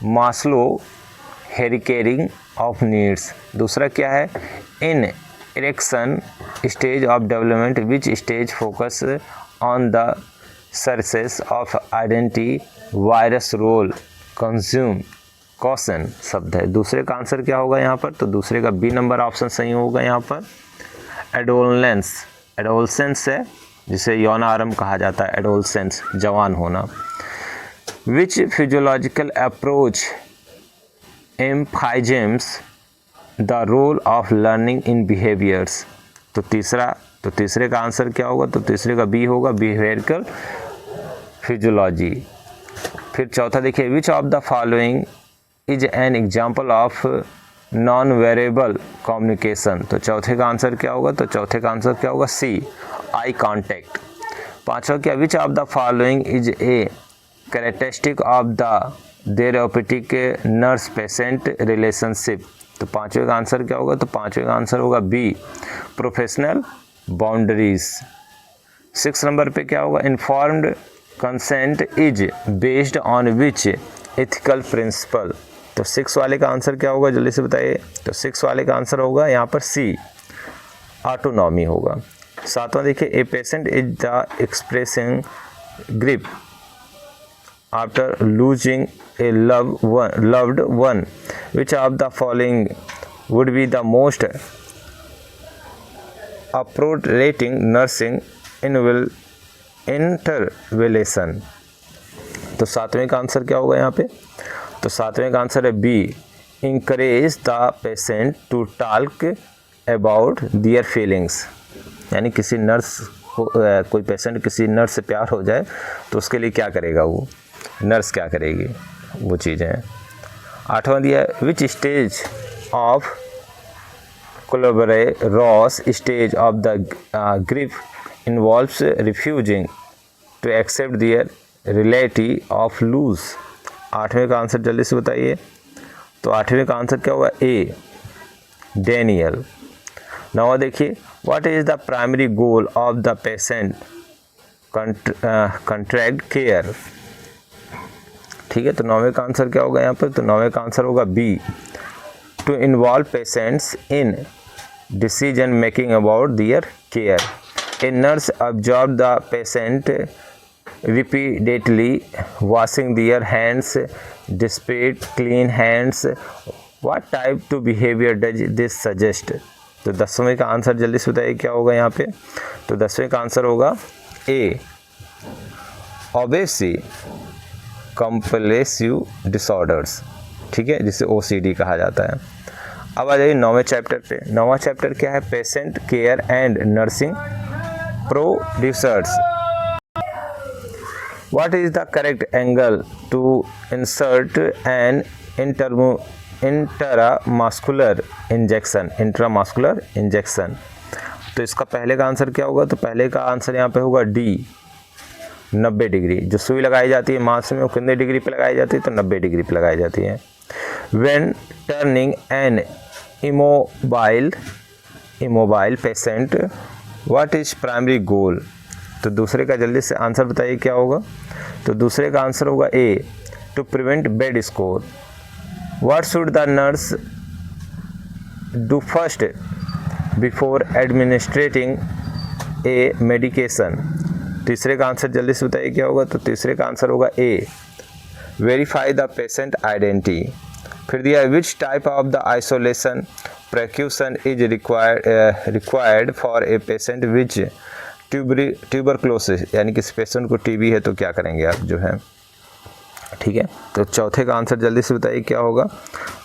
मास्लो हेरिकेरिंग ऑफ नीड्स। दूसरा क्या है, in Erikson stage of development which stage focus on the sense of identity versus role confusion शब्द है। दूसरे का आंसर क्या होगा यहाँ पर, तो दूसरे का बी नंबर ऑप्शन सही होगा यहाँ पर, एडोलसेंस है जिसे यौन आरंभ कहा जाता है, एडोलसेंस जवान होना। Which physiological approach emphasises the role of learning in behaviours. तो तीसरे का आंसर क्या होगा, तो तीसरे का बी होगा, बिहेवियरल फिजियोलॉजी। फिर चौथा देखिए, which of the following is an example of non verbal communication. तो चौथे का आंसर क्या होगा, तो चौथे का आंसर क्या होगा, सी, आई कॉन्टैक्ट। पांचवा क्या, विच of the following is a characteristic of the therapeutic nurse patient relationship. तो पांचवे का आंसर क्या होगा, तो पांचवे का आंसर होगा बी, प्रोफेशनल बाउंड्रीज। 6 नंबर पे क्या होगा, informed consent is based on which ethical principle. तो 6 वाले का आंसर क्या होगा, जल्दी से बताइए। तो 6 वाले का आंसर होगा यहाँ पर सी, ऑटोनॉमी होगा। 7वां देखिए, ए patient is the expressing grip after losing A loved one, which of the following would be the most appropriate nursing intervention। तो 7वें का आंसर क्या होगा यहाँ पे, तो 7वें का आंसर है B, encourage the patient to talk about their feelings. यानी किसी नर्स को कोई पेशेंट किसी नर्स से प्यार हो जाए तो उसके लिए क्या करेगा, वो नर्स क्या करेगी, वो चीज़ें हैं। 8वां दिया है, which stage of Rose stage of the grief involves refusing to accept their reality of lose। 8वें का आंसर जल्दी से बताइए। तो 8वें का आंसर क्या होगा, ए, डेनियल। 9वां देखिए, what is the primary goal of the patient contract care. ठीक है, तो 9वें का आंसर क्या होगा यहाँ पर, तो 9वें का आंसर होगा B, to involve patients in decision making about their care। A nurse observed the patient repeatedly washing their hands despite clean hands। What type to behavior does this suggest। तो 10वें का आंसर जल्दी से बताइए क्या होगा यहाँ पे, तो 10वें का आंसर होगा ए, ऑब्सेसिव कंपल्सिव डिसऑर्डर्स। ठीक है, जिसे OCD कहा जाता है। अब आ जाइए 9वें चैप्टर पे। 9वां चैप्टर क्या है, patient care and nursing producers. What is the correct angle to insert an intramuscular injection. तो इसका पहले का आंसर क्या होगा, तो पहले का आंसर यहाँ पे होगा डी, 90 डिग्री। जो सुई लगाई जाती है मांस में वो कितने डिग्री पे लगाई जाती है, तो 90 डिग्री पे लगाई जाती है। When turning an immobile patient, what is primary goal। तो दूसरे का जल्दी से आंसर बताइए क्या होगा, तो दूसरे का आंसर होगा ए, टू प्रिवेंट बेड स्कोर। What should the nurse do first before administering a medication। तीसरे का आंसर जल्दी से बताइए क्या होगा, तो तीसरे का आंसर होगा ए, वेरीफाई द पेशेंट आइडेंटिटी। फिर दिया, which type of the isolation precaution is required for a patient which tuberculosis. यानी किसी पेशेंट को टीबी है तो क्या करेंगे आप जो है। ठीक है, तो चौथे का आंसर जल्दी से बताइए क्या होगा,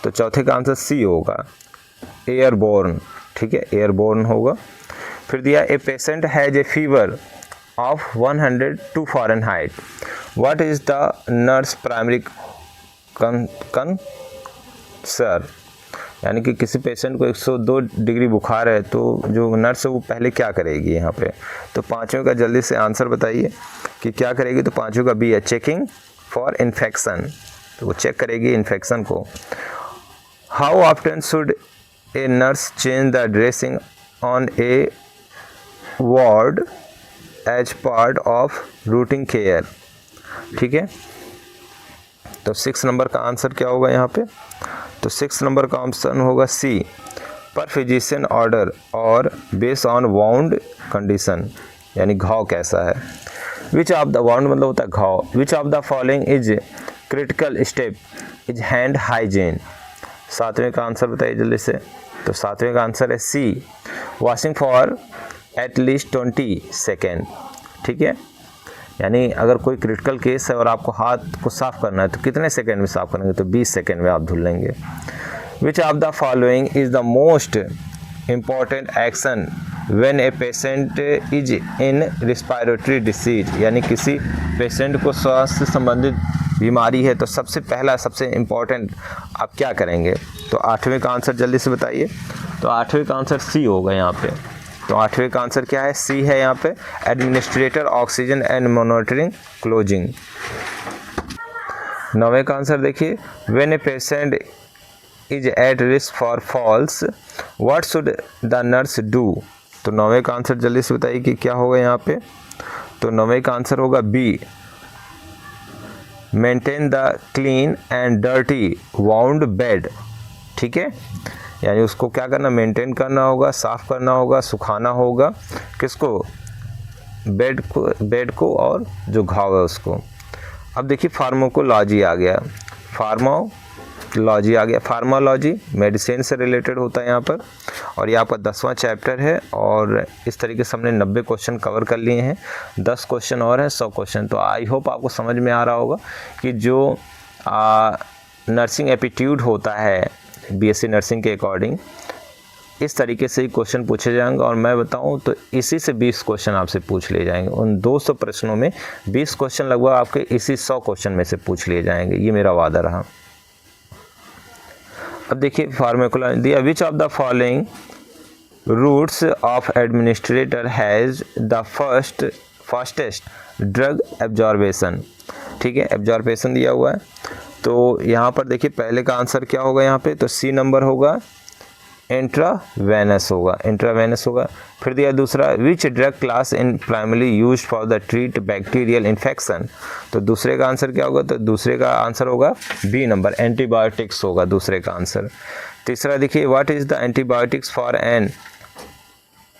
तो चौथे का आंसर सी होगा, एयरबोर्न। ठीक है, एयरबोर्न होगा। फिर दिया, a patient has a fever of 102 Fahrenheit. What is the nurse primary sir. यानी कि किसी पेशेंट को 102 डिग्री बुखार है तो जो नर्स है वो पहले क्या करेगी यहाँ पे, तो 5वें का जल्दी से आंसर बताइए कि क्या करेगी, तो 5वें का बी है, चेकिंग फॉर इन्फेक्शन। तो वो चेक करेगी इन्फेक्शन को। How often should a nurse change the dressing on a ward as part of routine care. ठीक है, तो 6 नंबर का आंसर क्या होगा यहाँ पे, तो 6 नंबर का ऑप्शन होगा सी, पर फिजिशियन ऑर्डर और बेस ऑन वाउंड कंडीशन। यानी घाव कैसा है। विच ऑफ द वाउंड मतलब होता है घाव। Which of the following is critical step is hand hygiene. 7वें का आंसर बताइए जल्दी से, तो 7वें का आंसर है सी, वॉशिंग फॉर एटलीस्ट 20 सेकेंड। ठीक है, यानी अगर कोई क्रिटिकल केस है और आपको हाथ को साफ़ करना है तो कितने सेकंड में साफ़ करेंगे, तो 20 सेकंड में आप धुल लेंगे। विच of the following is the most important action when a patient is in respiratory disease. यानी किसी पेशेंट को स्वास्थ्य से संबंधित बीमारी है तो सबसे पहला सबसे इम्पॉर्टेंट आप क्या करेंगे, तो 8वें का आंसर जल्दी से बताइए, तो 8वें का आंसर सी होगा यहाँ पे। तो 8वें का आंसर क्या है, सी है यहाँ पे, administer oxygen and monitoring closely. 9वें का आंसर देखिए, when a patient is at risk for falls what should the nurse do. तो 9वें का आंसर जल्दी से बताइए कि क्या होगा यहाँ पे, तो 9वें का आंसर होगा B, maintain the clean and dirty wound bed, ठीक है, यानी उसको क्या करना, मेंटेन करना होगा, साफ़ करना होगा, सुखाना होगा, किसको, बेड को और जो घाव है उसको। अब देखिए फार्माकोलॉजी आ गया, फार्मालॉजी मेडिसिन से रिलेटेड होता है यहाँ पर, और ये आपका 10वां चैप्टर है, और इस तरीके से हमने 90 क्वेश्चन कवर कर लिए हैं, 10 क्वेश्चन और हैं, 100 क्वेश्चन। तो आई होप आपको समझ में आ रहा होगा कि जो नर्सिंग एप्टीट्यूड होता है बीएससी नर्सिंग के अकॉर्डिंग, इस तरीके से ही क्वेश्चन पूछे जाएंगे, और मैं बताऊं तो इसी से 20 क्वेश्चन आपसे पूछ लिए जाएंगे। उन 200 प्रश्नों में 20 क्वेश्चन लगभग आपके इसी 100 क्वेश्चन में से पूछ लिए जाएंगे, ये मेरा वादा रहा। अब देखिए pharmacology, which of the following routes of administrator has the fastest drug absorption, ठीक है, एब्जॉर्बेशन दिया हुआ है। तो यहाँ पर देखिए पहले का आंसर क्या होगा यहाँ पे, तो सी नंबर होगा, इंट्रावेनस होगा। फिर दिया दूसरा, which drug class in primary use for the treat bacterial infection, तो दूसरे का आंसर क्या होगा, तो दूसरे का आंसर होगा बी नंबर, एंटीबायोटिक्स होगा दूसरे का आंसर। तीसरा देखिए, what is the antibiotics for an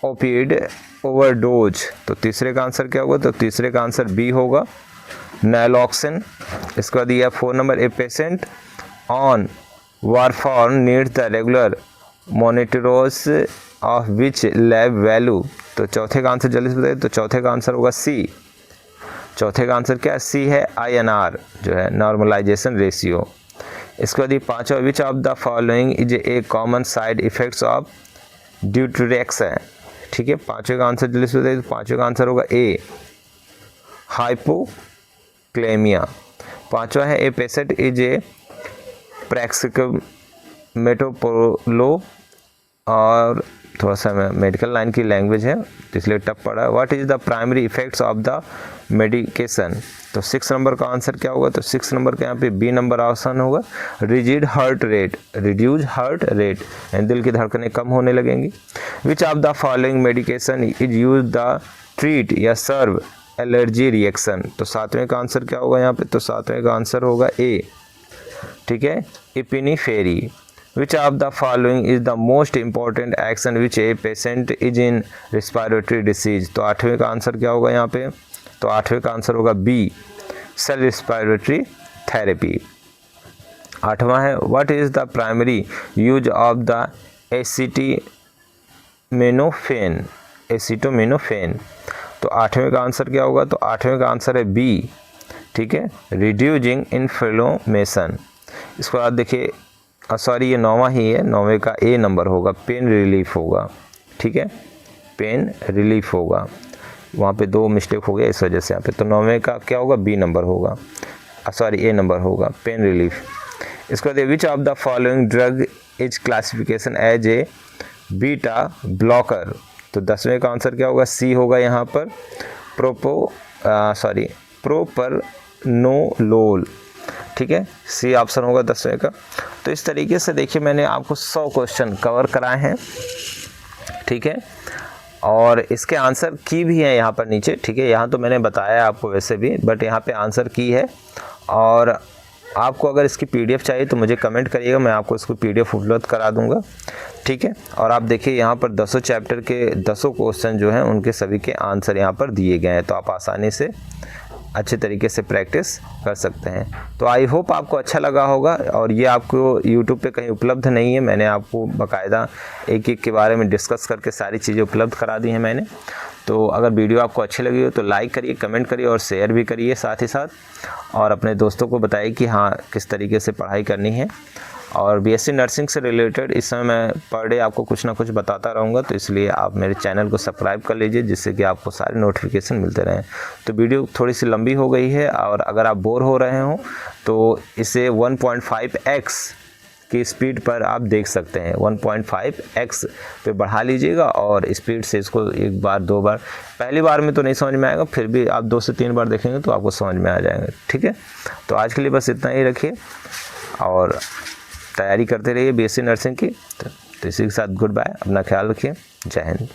opioid overdose, तो तीसरे का आंसर क्या होगा, तो तीसरे का आंसर बी होगा, नैलॉक्सिन। इसका दिया 4 number, a patient on warfarin needs the regular monitoring of which lab value, तो चौथे का आंसर जल्दी से बताइए, तो चौथे का आंसर होगा सी, चौथे का आंसर क्या है, सी है, INR जो है नॉर्मलाइजेशन रेशियो। इसके बाद ये पाँचवा, which of the following is a common side effects of diuretics है, ठीक है, पाँचवें का आंसर जल्दी से बताइए, तो पाँचवें का आंसर होगा ए, हाइपोक्लेमिया। पाँचवा है, ए पेशेंट इज ए प्रेक्सिकमेटोपोलो, और थोड़ा सा मेडिकल लाइन की लैंग्वेज है इसलिए टफ पड़ा। What is the primary effects of the medication, तो 6 नंबर का आंसर क्या होगा, तो 6 नंबर का यहाँ पे बी नंबर ऑप्शन होगा, rigid heart rate, reduce heart rate, यानी दिल की धड़कनें कम होने लगेंगी। विच of the following medication is use the treat या सर्व एलर्जी रिएक्शन, तो 7वें का आंसर क्या होगा यहाँ पे, तो 7वें का आंसर होगा ए, ठीक है, epinephrine. Which of the following is the most important action which a patient is in respiratory disease, तो 8वें का आंसर क्या होगा यहाँ पे, तो 8वें का आंसर होगा बी, सेल रिस्पायरेटरी थेरेपी। 8वां है, what is the primary use of the acetaminophen, तो 8वें का आंसर क्या होगा, तो 8वें का आंसर है बी, ठीक है, रिड्यूजिंग इन्फ्लेमेशन। इसके बाद देखिए, सॉरी ये 9वां ही है, 9वें का ए नंबर होगा, पेन रिलीफ होगा, ठीक है, पेन रिलीफ होगा, वहाँ पे 2 मिस्टेक हो गया इस वजह से यहाँ पे, तो 9वें का क्या होगा, बी नंबर होगा, सॉरी ए नंबर होगा, पेन रिलीफ। इसके बाद which of the following drug is classification as a beta blocker, तो 10वें का आंसर क्या होगा, सी होगा यहाँ पर, प्रोपरनोलोल, ठीक है, सी ऑप्शन होगा 10वें का। तो इस तरीके से देखिए मैंने आपको 100 क्वेश्चन कवर कराए हैं, ठीक है, और इसके आंसर की भी है यहाँ पर नीचे, ठीक है, यहाँ तो मैंने बताया आपको वैसे भी, बट यहाँ पे आंसर की है, और आपको अगर इसकी PDF चाहिए तो मुझे कमेंट करिएगा, मैं आपको इसको PDF उपलब्ध करा दूंगा, ठीक है। और आप देखिए यहाँ पर 10 चैप्टर के 10 क्वेश्चन जो हैं उनके सभी के आंसर यहाँ पर दिए गए हैं, तो आप आसानी से अच्छे तरीके से प्रैक्टिस कर सकते हैं। तो आई होप आपको अच्छा लगा होगा, और ये आपको YouTube पे कहीं उपलब्ध नहीं है, मैंने आपको बाकायदा एक एक के बारे में डिस्कस करके सारी चीज़ें उपलब्ध करा दी हैं मैंने। तो अगर वीडियो आपको अच्छी लगी हो तो लाइक करिए, कमेंट करिए और शेयर भी करिए साथ ही साथ, और अपने दोस्तों को बताइए कि हाँ किस तरीके से पढ़ाई करनी है। और BSc नर्सिंग से रिलेटेड इस समय मैं पर डे आपको कुछ ना कुछ बताता रहूँगा, तो इसलिए आप मेरे चैनल को सब्सक्राइब कर लीजिए, जिससे कि आपको सारे नोटिफिकेशन मिलते रहें। तो वीडियो थोड़ी सी लंबी हो गई है, और अगर आप बोर हो रहे हो तो इसे 1.5x की स्पीड पर आप देख सकते हैं, 1.5x पे बढ़ा लीजिएगा, और स्पीड से इसको एक बार 2 बार, पहली बार में तो नहीं समझ में आएगा, फिर भी आप 2 से 3 बार देखेंगे तो आपको समझ में आ जाएगा, ठीक है। तो आज के लिए बस इतना ही रखिए, और तैयारी करते रहिए BSc नर्सिंग की। तो इसी के साथ गुड बाय, अपना ख्याल रखिए, जय हिंद।